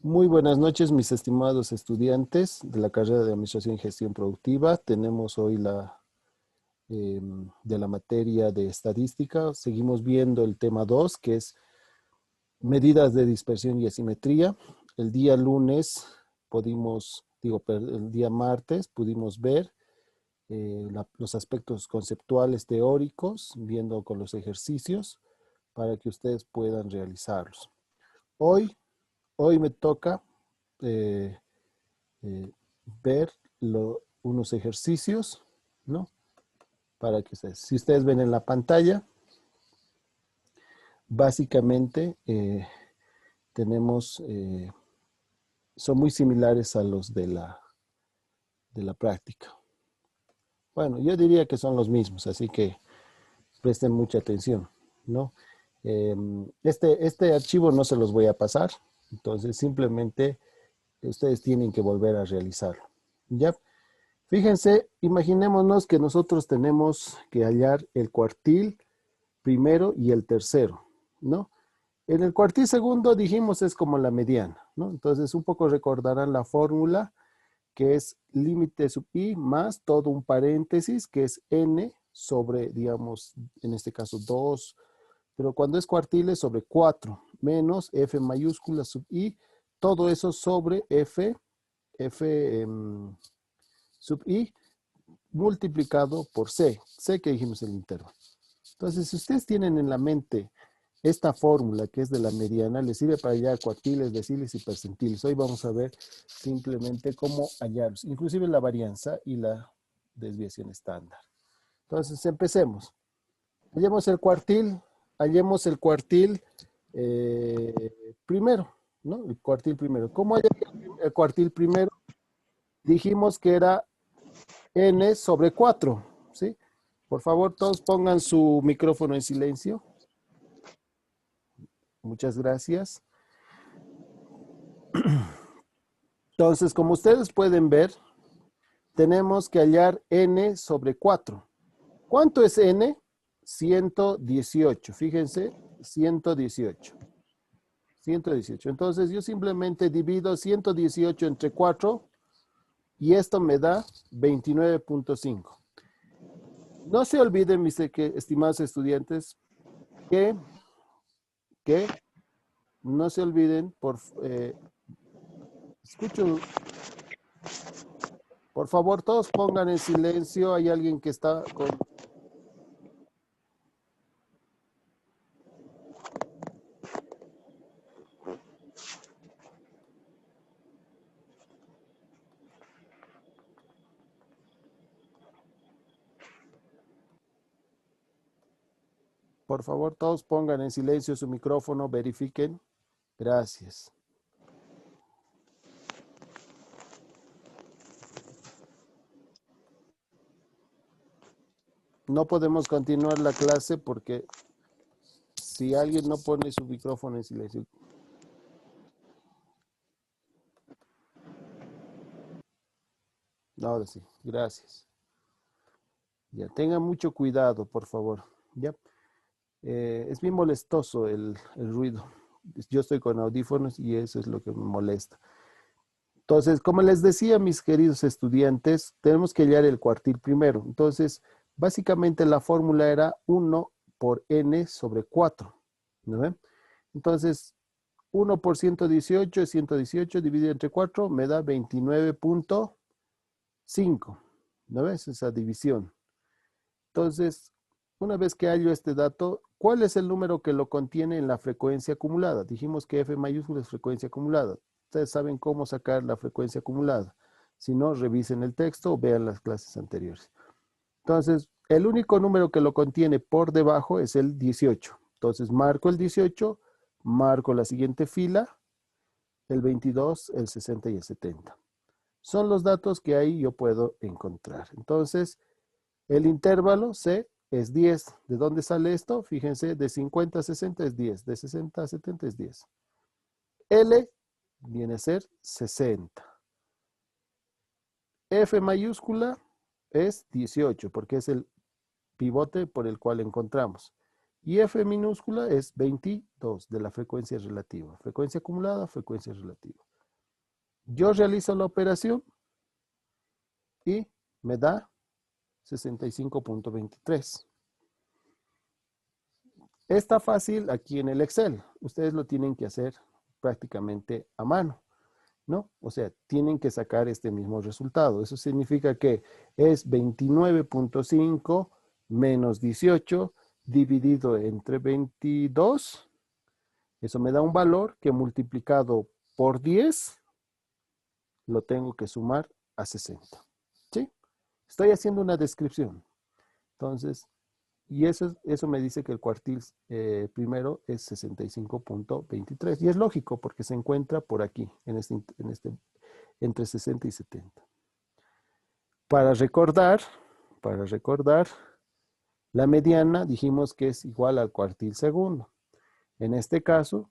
Muy buenas noches, mis estimados estudiantes de la carrera de Administración y Gestión Productiva. Tenemos hoy de la materia de estadística. Seguimos viendo el tema 2, que es medidas de dispersión y asimetría. El día lunes el día martes pudimos ver los aspectos conceptuales teóricos, viendo con los ejercicios para que ustedes puedan realizarlos. Hoy me toca eh, eh, ver unos ejercicios, ¿no? Para que si ustedes ven en la pantalla, básicamente tenemos, son muy similares a los de la práctica. Bueno, yo diría que son los mismos, así que presten mucha atención, ¿no? Este archivo no se los voy a pasar, entonces simplemente ustedes tienen que volver a realizarlo, ¿ya? Fíjense, imaginémonos que nosotros tenemos que hallar el cuartil primero y el tercero, ¿no? En el cuartil segundo dijimos es como la mediana, ¿no? Entonces un poco recordarán la fórmula que es límite sub i más todo un paréntesis que es n sobre, digamos, en este caso 2, pero cuando es cuartiles sobre 4 menos f mayúscula sub i, todo eso sobre f sub i multiplicado por C que dijimos el intervalo. Entonces, si ustedes tienen en la mente esta fórmula que es de la mediana, les sirve para hallar cuartiles, deciles y percentiles. Hoy vamos a ver simplemente cómo hallarlos, inclusive la varianza y la desviación estándar. Entonces, empecemos. Hallemos el cuartil primero, ¿no? El cuartil primero. ¿Cómo hallar el cuartil primero? Dijimos que era n sobre 4, ¿sí? Por favor, todos pongan su micrófono en silencio. Muchas gracias. Entonces, como ustedes pueden ver, tenemos que hallar n sobre 4. ¿Cuánto es n? 118. Fíjense, 118. 118. Entonces, yo simplemente divido 118 entre 4 y esto me da 29.5. No se olviden, mis estimados estudiantes, que no se olviden, escucho, por favor, todos pongan en silencio. Hay alguien que está con... Por favor, todos pongan en silencio su micrófono, verifiquen. Gracias. No podemos continuar la clase porque si alguien no pone su micrófono en silencio. Ahora sí, gracias. Ya, tengan mucho cuidado, por favor. Ya. Es bien molestoso el ruido. Yo estoy con audífonos y eso es lo que me molesta. Entonces, como les decía, mis queridos estudiantes, tenemos que hallar el cuartil primero. Entonces, básicamente la fórmula era 1 por n sobre 4. ¿No ven? Entonces, 1 por 118 es 118 dividido entre 4 me da 29.5. ¿No ves? Esa división. Entonces, una vez que hallo este dato, ¿cuál es el número que lo contiene en la frecuencia acumulada? Dijimos que F mayúscula es frecuencia acumulada. Ustedes saben cómo sacar la frecuencia acumulada. Si no, revisen el texto o vean las clases anteriores. Entonces, el único número que lo contiene por debajo es el 18. Entonces, marco el 18, marco la siguiente fila, el 22, el 60 y el 70. Son los datos que ahí yo puedo encontrar. Entonces, el intervalo C es 10. ¿De dónde sale esto? Fíjense, de 50 a 60 es 10, de 60 a 70 es 10. L viene a ser 60. F mayúscula es 18 porque es el pivote por el cual encontramos. Y F minúscula es 22 de la frecuencia relativa. Frecuencia acumulada, frecuencia relativa. Yo realizo la operación y me da 65.23. Está fácil aquí en el Excel. Ustedes lo tienen que hacer prácticamente a mano, ¿no? O sea, tienen que sacar este mismo resultado. Eso significa que es 29.5 menos 18 dividido entre 22. Eso me da un valor que multiplicado por 10 lo tengo que sumar a 60. ¿Sí? Estoy haciendo una descripción. Entonces, y eso me dice que el cuartil primero es 65.23. Y es lógico porque se encuentra por aquí, entre 60 y 70. Para recordar, la mediana dijimos que es igual al cuartil segundo. En este caso,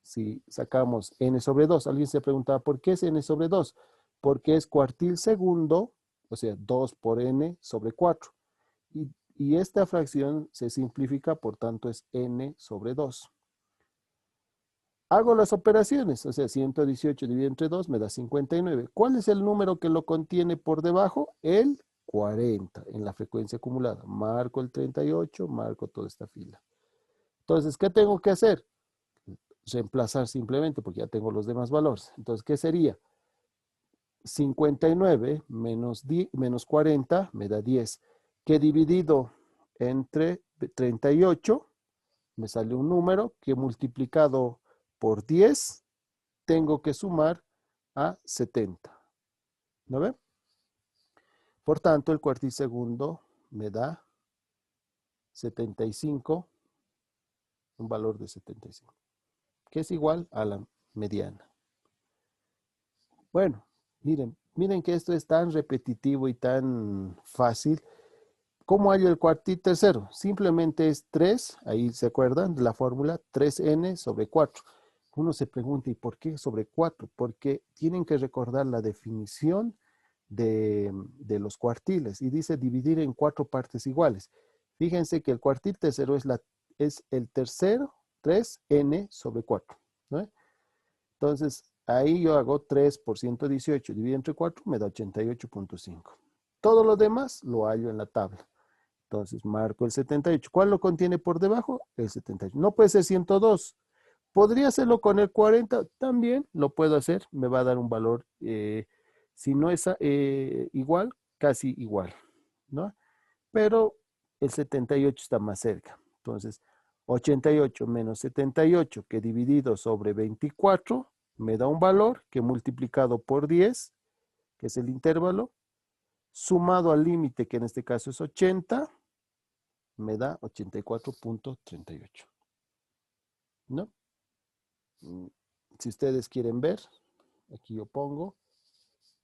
si sacamos n sobre 2, alguien se preguntaba, ¿por qué es n sobre 2? Porque es cuartil segundo, o sea, 2 por n sobre 4. Y esta fracción se simplifica, por tanto es n sobre 2. Hago las operaciones, o sea, 118 dividido entre 2 me da 59. ¿Cuál es el número que lo contiene por debajo? El 40 en la frecuencia acumulada. Marco el 38, marco toda esta fila. Entonces, ¿qué tengo que hacer? Reemplazar simplemente porque ya tengo los demás valores. Entonces, ¿qué sería? 59 menos 40 me da 10, que dividido entre 38 me sale un número que multiplicado por 10 tengo que sumar a 70. ¿No ven? Por tanto, el cuartisegundo me da 75, un valor de 75, que es igual a la mediana. Bueno, miren que esto es tan repetitivo y tan fácil. ¿Cómo hallo el cuartil tercero? Simplemente es 3, ahí se acuerdan de la fórmula, 3n sobre 4. Uno se pregunta, ¿y por qué sobre 4? Porque tienen que recordar la definición de los cuartiles y dice dividir en 4 partes iguales. Fíjense que el cuartil tercero es el tercero, 3n sobre 4, ¿no? Entonces, ahí yo hago 3 por 118 dividido entre 4, me da 88.5. Todo lo demás lo hallo en la tabla. Entonces, marco el 78. ¿Cuál lo contiene por debajo? El 78. No puede ser 102. ¿Podría hacerlo con el 40? También lo puedo hacer. Me va a dar un valor, si no es igual, casi igual, ¿no? Pero el 78 está más cerca. Entonces, 88 menos 78 que dividido sobre 24 me da un valor que multiplicado por 10, que es el intervalo, sumado al límite, que en este caso es 80, me da 84.38. ¿No? Si ustedes quieren ver, aquí yo pongo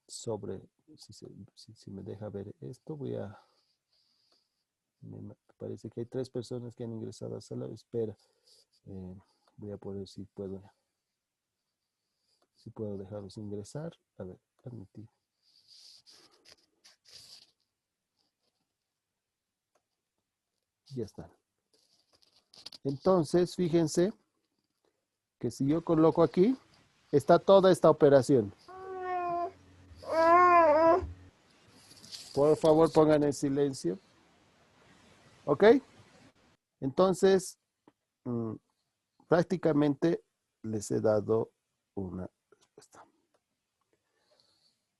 sobre, si me deja ver esto, me parece que hay 3 personas que han ingresado a la sala de espera. Voy a poder, si puedo dejarlos ingresar. A ver, permitir. Ya están. Entonces, fíjense que si yo coloco aquí, está toda esta operación. Por favor, pongan en silencio. ¿Ok? Entonces, prácticamente les he dado una respuesta.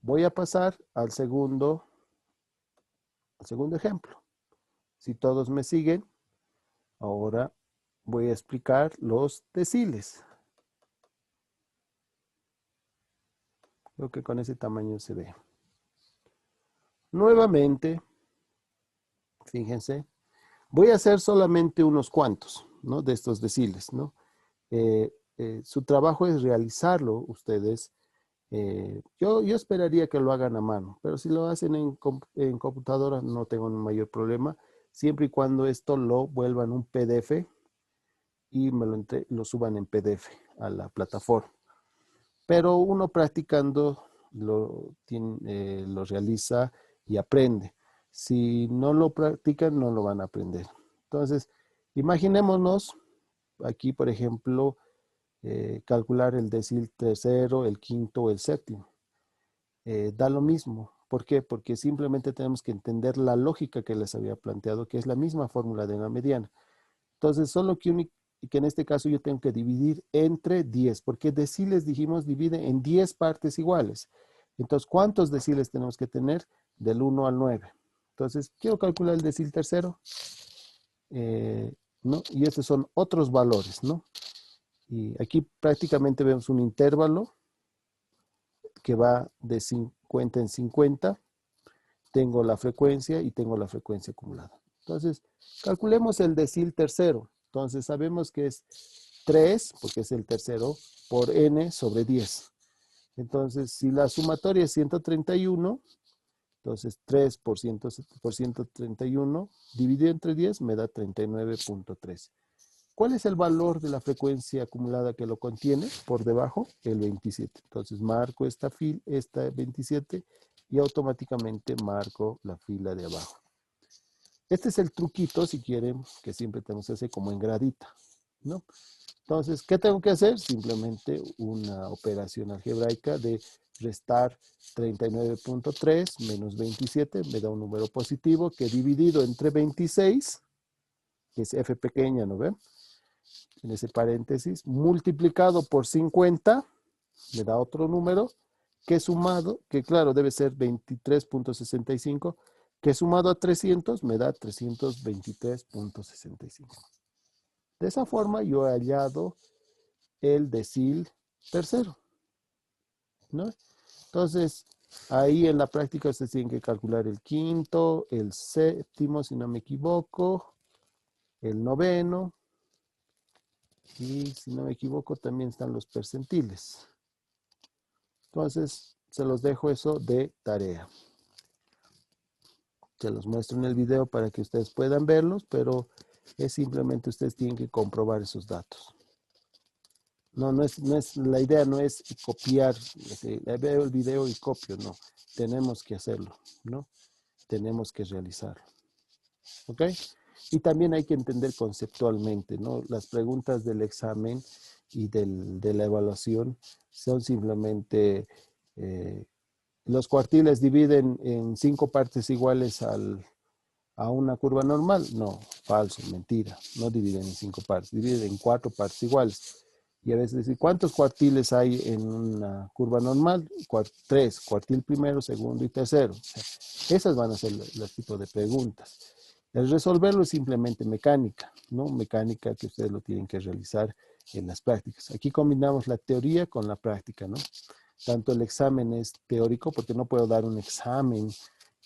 Voy a pasar al segundo ejemplo. Si todos me siguen, ahora voy a explicar los deciles. Creo que con ese tamaño se ve. Nuevamente, fíjense, voy a hacer solamente unos cuantos, ¿no? De estos deciles, ¿no? Su trabajo es realizarlo ustedes. Yo esperaría que lo hagan a mano, pero si lo hacen en computadora no tengo un mayor problema, siempre y cuando esto lo vuelvan un PDF y lo suban en PDF a la plataforma. Pero uno practicando lo realiza y aprende. Si no lo practican, no lo van a aprender. Entonces, imaginémonos aquí, por ejemplo, calcular el decil tercero, el quinto o el séptimo. da lo mismo. ¿Por qué? Porque simplemente tenemos que entender la lógica que les había planteado, que es la misma fórmula de una mediana. Entonces, solo que en este caso yo tengo que dividir entre 10, porque deciles, dijimos, divide en 10 partes iguales. Entonces, ¿cuántos deciles tenemos que tener? Del 1 al 9. Entonces, quiero calcular el decil tercero, ¿no? Y estos son otros valores, ¿no? Y aquí prácticamente vemos un intervalo que va de 50 en 50. Tengo la frecuencia y tengo la frecuencia acumulada. Entonces, calculemos el decil tercero. Entonces, sabemos que es 3, porque es el tercero, por n sobre 10. Entonces, si la sumatoria es 131, entonces 3 por 131 dividido entre 10 me da 39.3. ¿Cuál es el valor de la frecuencia acumulada que lo contiene? Por debajo, el 27. Entonces marco esta 27 y automáticamente marco la fila de abajo. Este es el truquito, si quieren, que siempre tenemos que hacer como en gradita, ¿no? Entonces, ¿qué tengo que hacer? Simplemente una operación algebraica de restar 39.3 menos 27, me da un número positivo que dividido entre 26, que es f pequeña, ¿no ven? En ese paréntesis, multiplicado por 50, me da otro número, que sumado, que claro, debe ser 23.65, que sumado a 300 me da 323.65. De esa forma yo he hallado el decil tercero, ¿no? Entonces, ahí en la práctica ustedes tienen que calcular el quinto, el séptimo, si no me equivoco, el noveno, y si no me equivoco también están los percentiles. Entonces, se los dejo eso de tarea. Se los muestro en el video para que ustedes puedan verlos, pero es simplemente ustedes tienen que comprobar esos datos. La idea no es copiar, veo el video y copio, no. Tenemos que hacerlo, ¿no? Tenemos que realizarlo. ¿Ok? Y también hay que entender conceptualmente, ¿no? Las preguntas del examen y de la evaluación son simplemente, los cuartiles dividen en 5 partes iguales a una curva normal. No, falso, mentira. No dividen en 5 partes, dividen en 4 partes iguales. Y a veces decir, ¿cuántos cuartiles hay en una curva normal? 3, cuartil primero, segundo y tercero. O sea, esas van a ser los tipos de preguntas. El resolverlo es simplemente mecánica, ¿no? Mecánica que ustedes lo tienen que realizar en las prácticas. Aquí combinamos la teoría con la práctica, ¿no? Tanto el examen es teórico, porque no puedo dar un examen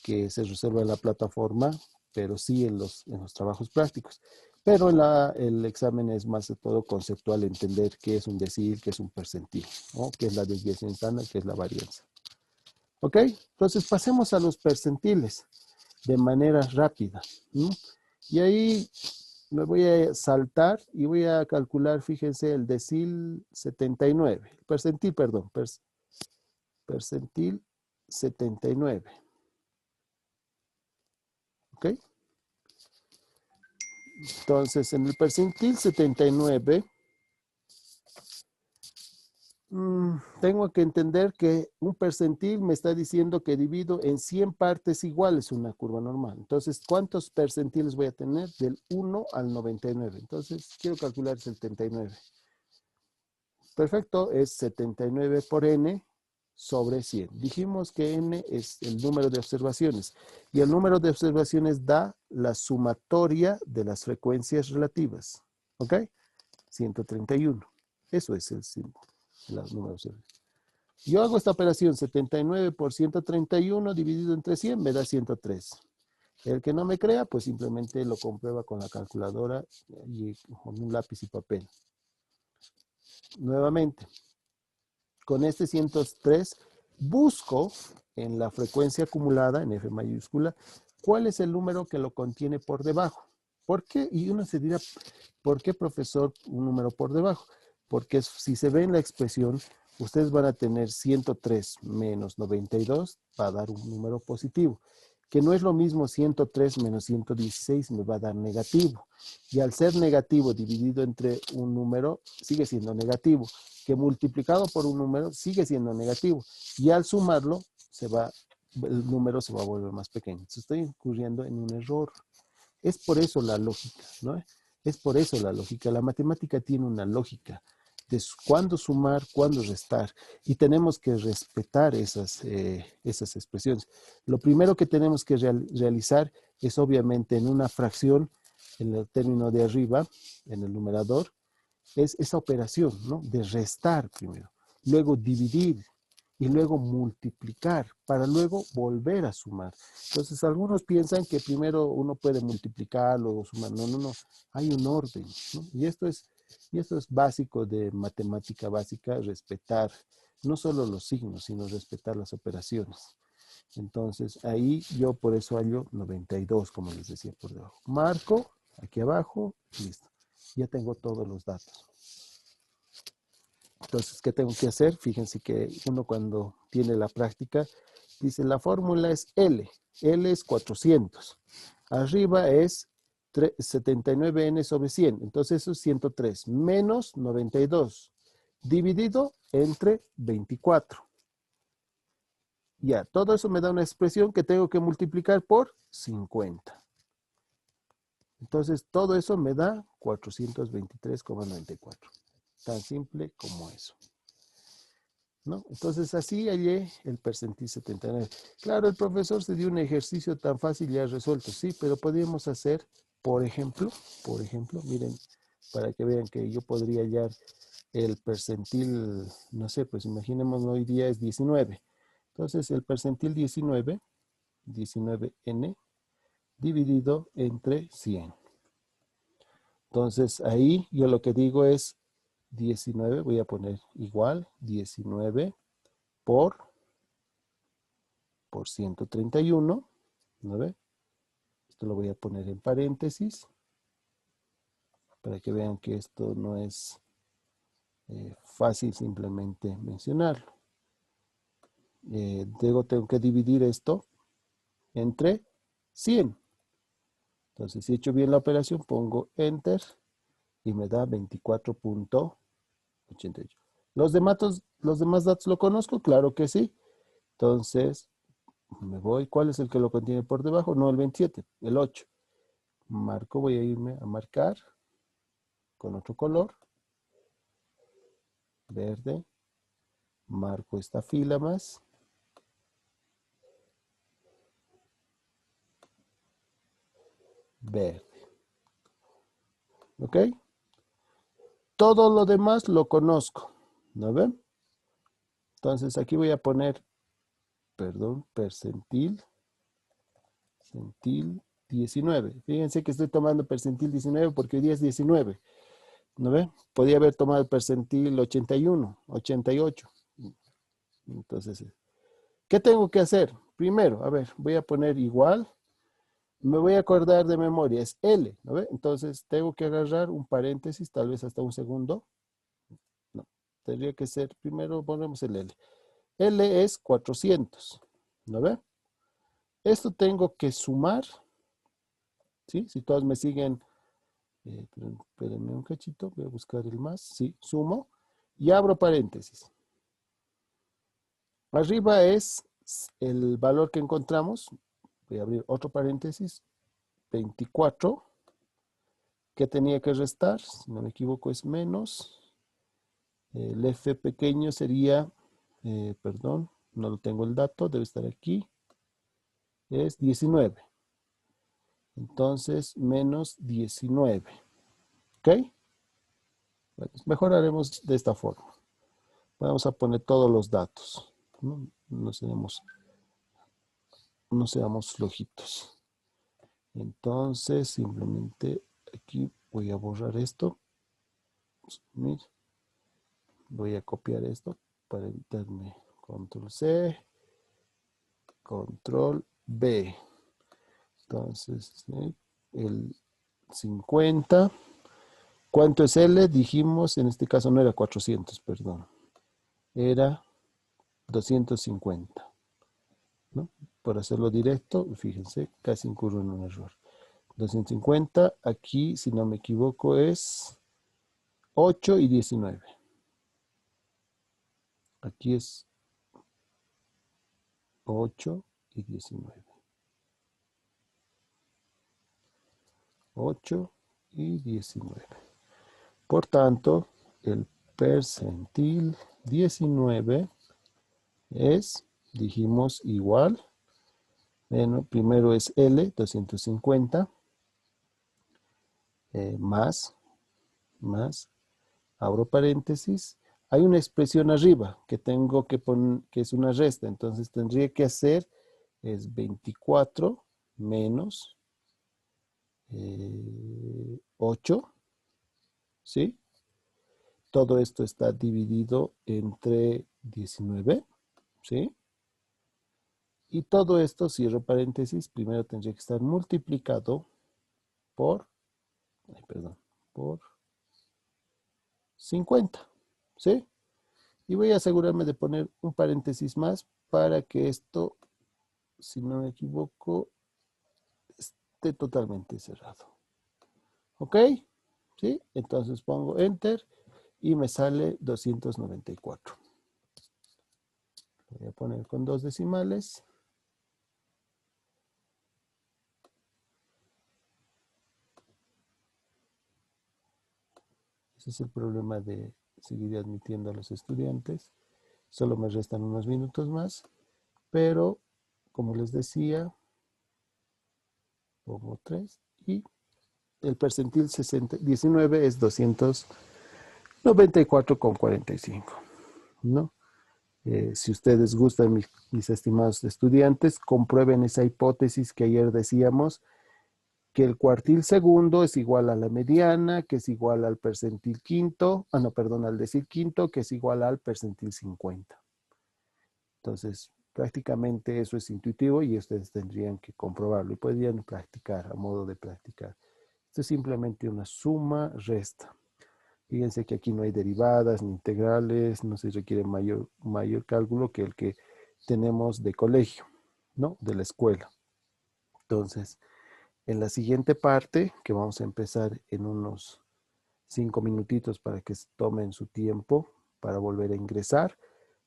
que se resuelva en la plataforma, pero sí en los trabajos prácticos. Pero el examen es más de todo conceptual, entender qué es un decil, qué es un percentil, ¿no? Qué es la desviación estándar, qué es la varianza. ¿Ok? Entonces pasemos a los percentiles de manera rápida, ¿no? Y ahí me voy a saltar y voy a calcular, fíjense, el decil 79, percentil, perdón, percentil 79. ¿Ok? Entonces, en el percentil 79, tengo que entender que un percentil me está diciendo que divido en 100 partes iguales una curva normal. Entonces, ¿cuántos percentiles voy a tener? Del 1 al 99. Entonces, quiero calcular 79. Perfecto, es 79 por n sobre 100. Dijimos que n es el número de observaciones y el número de observaciones da la sumatoria de las frecuencias relativas. ¿Ok? 131. Eso es el símbolo, el número de observaciones. Yo hago esta operación, 79 por 131 dividido entre 100 me da 103. El que no me crea, pues simplemente lo comprueba con la calculadora y con un lápiz y papel. Nuevamente, con este 103 busco en la frecuencia acumulada, en F mayúscula, cuál es el número que lo contiene por debajo. ¿Por qué? Y uno se dirá, ¿por qué, profesor, un número por debajo? Porque si se ve en la expresión, ustedes van a tener 103 menos 92, va a dar un número positivo, que no es lo mismo 103 menos 116, me va a dar negativo. Y al ser negativo dividido entre un número, sigue siendo negativo, que multiplicado por un número sigue siendo negativo. Y al sumarlo, el número se va a volver más pequeño. Entonces estoy incurriendo en un error. Es por eso la lógica, ¿no? Es por eso la lógica. La matemática tiene una lógica de cuándo sumar, cuándo restar. Y tenemos que respetar esas expresiones. Lo primero que tenemos que realizar es obviamente en una fracción, en el término de arriba, en el numerador, es esa operación, ¿no? De restar primero, luego dividir y luego multiplicar para luego volver a sumar. Entonces algunos piensan que primero uno puede multiplicar, luego sumar. No, no, no. Hay un orden, ¿no? Y esto es básico de matemática básica, respetar no solo los signos, sino respetar las operaciones. Entonces ahí yo por eso hallo 92, como les decía por debajo. Marco aquí abajo, listo. Ya tengo todos los datos. Entonces, ¿qué tengo que hacer? Fíjense que uno cuando tiene la práctica dice la fórmula es L. L es 400. Arriba es 79n sobre 100. Entonces eso es 103 menos 92 dividido entre 24. Ya, todo eso me da una expresión que tengo que multiplicar por 50. Entonces, todo eso me da 423,94. Tan simple como eso, ¿no? Entonces, así hallé el percentil 79. Claro, el profesor se dio un ejercicio tan fácil y ha resuelto, sí, pero podríamos hacer, por ejemplo, miren, para que vean que yo podría hallar el percentil, no sé, pues imaginemos hoy día es 19. Entonces, el percentil 19, 19n, dividido entre 100. Entonces, ahí yo lo que digo es 19, voy a poner igual, 19 por 131, ¿no ve? Esto lo voy a poner en paréntesis, para que vean que esto no es fácil simplemente mencionarlo. Luego tengo que dividir esto entre 100. Entonces, si he hecho bien la operación, pongo Enter y me da 24,88. ¿Los demás datos lo conozco? Claro que sí. Entonces, me voy. ¿Cuál es el que lo contiene por debajo? No, el 27, el 8. Marco, voy a irme a marcar con otro color, verde. Marco esta fila más. Verde. ¿Ok? Todo lo demás lo conozco. ¿No ven? Entonces aquí voy a poner, perdón, percentil 19. Fíjense que estoy tomando percentil 19 porque hoy día es 19. ¿No ven? Podría haber tomado el percentil 81, 88. Entonces, ¿qué tengo que hacer? Primero, a ver, voy a poner igual. Me voy a acordar de memoria, es L, ¿no ve? Entonces, tengo que agarrar un paréntesis, tal vez hasta un segundo. No, tendría que ser, primero ponemos el L. L es 400, ¿no ve? Esto tengo que sumar, ¿sí? Si todos me siguen, espérenme un cachito, voy a buscar el más, sí, sumo, y abro paréntesis. Arriba es el valor que encontramos, voy a abrir otro paréntesis, 24, que tenía que restar, si no me equivoco es menos, el F pequeño sería, perdón, no lo tengo el dato, debe estar aquí, es 19. Entonces, menos 19. ¿Ok? Bueno, mejor haremos de esta forma. Vamos a poner todos los datos. No seamos flojitos. Entonces, simplemente aquí voy a borrar esto. Voy a copiar esto para evitarme control C, control B. Entonces, ¿sí? El 50. ¿Cuánto es L? Dijimos, en este caso no era 400, perdón. Era 250. ¿No? Por hacerlo directo, fíjense, casi incurro en un error. 250, aquí, si no me equivoco, es 8 y 19. Aquí es 8 y 19. 8 y 19. Por tanto, el percentil 19 es, dijimos, igual. Bueno, primero es L, 250, más, abro paréntesis. Hay una expresión arriba que tengo que poner, que es una resta. Entonces tendría que hacer, es 24 menos 8, ¿sí? Todo esto está dividido entre 19, ¿sí? Y todo esto, cierro paréntesis, primero tendría que estar multiplicado por, perdón, por 50, ¿sí? Y voy a asegurarme de poner un paréntesis más para que esto, si no me equivoco, esté totalmente cerrado. ¿Ok? ¿Sí? Entonces pongo Enter y me sale 294. Voy a poner con 2 decimales. Ese es el problema de seguir admitiendo a los estudiantes. Solo me restan unos minutos más, pero como les decía, pongo 3 y el percentil 19 es 294,45, ¿no? Si ustedes gustan, mis estimados estudiantes, comprueben esa hipótesis que ayer decíamos, que el cuartil segundo es igual a la mediana, que es igual al percentil quinto, no, perdón, al decil quinto, que es igual al percentil 50. Entonces, prácticamente eso es intuitivo y ustedes tendrían que comprobarlo y podrían practicar a modo de practicar. Esto es simplemente una suma resta. Fíjense que aquí no hay derivadas ni integrales, no se requiere mayor cálculo que el que tenemos de colegio, ¿no? De la escuela. Entonces, en la siguiente parte, que vamos a empezar en unos 5 minutitos para que tomen su tiempo para volver a ingresar,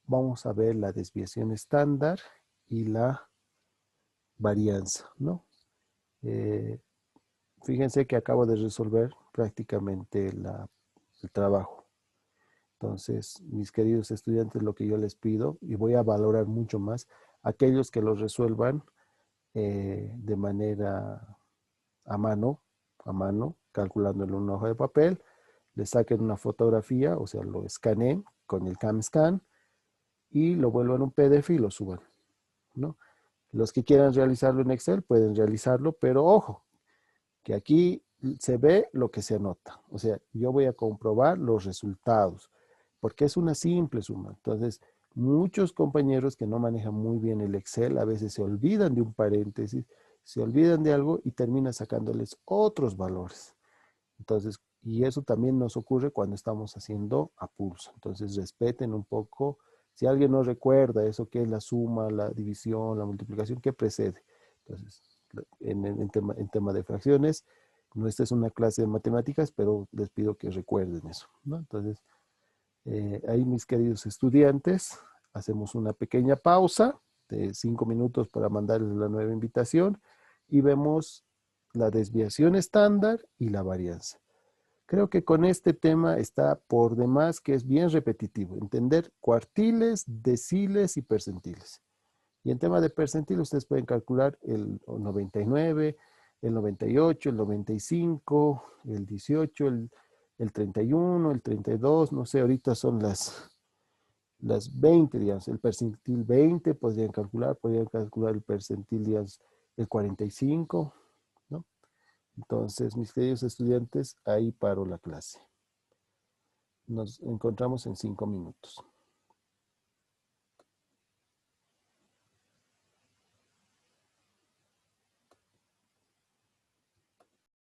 vamos a ver la desviación estándar y la varianza, ¿no? Eh, Fíjense que acabo de resolver prácticamente el trabajo. Entonces, mis queridos estudiantes, lo que yo les pido, y voy a valorar mucho más, aquellos que lo resuelvan de manera a mano, calculando en una hoja de papel, le saquen una fotografía, o sea, lo escaneen con el CamScan y lo vuelvan un PDF y lo suban, ¿no? Los que quieran realizarlo en Excel pueden realizarlo, pero ojo, que aquí se ve lo que se anota. O sea, yo voy a comprobar los resultados, porque es una simple suma. Entonces, muchos compañeros que no manejan muy bien el Excel a veces se olvidan de un paréntesis, se olvidan de algo y termina sacándoles otros valores. Entonces, y eso también nos ocurre cuando estamos haciendo a pulso. Entonces, respeten un poco. Si alguien no recuerda eso, qué es la suma, la división, la multiplicación, ¿qué precede? Entonces, en tema de fracciones, no esta es una clase de matemáticas, pero les pido que recuerden eso, ¿no? Entonces, ahí mis queridos estudiantes, hacemos una pequeña pausa de 5 minutos para mandarles la nueva invitación y vemos la desviación estándar y la varianza. Creo que con este tema está por demás que es bien repetitivo, entender cuartiles, deciles y percentiles. Y en tema de percentiles ustedes pueden calcular el 99, el 98, el 95, el 18, el 31, el 32, no sé, ahorita son las 20, digamos, el percentil 20 podrían calcular el percentil, digamos, el 45, ¿no? Entonces, mis queridos estudiantes, ahí paro la clase. Nos encontramos en 5 minutos.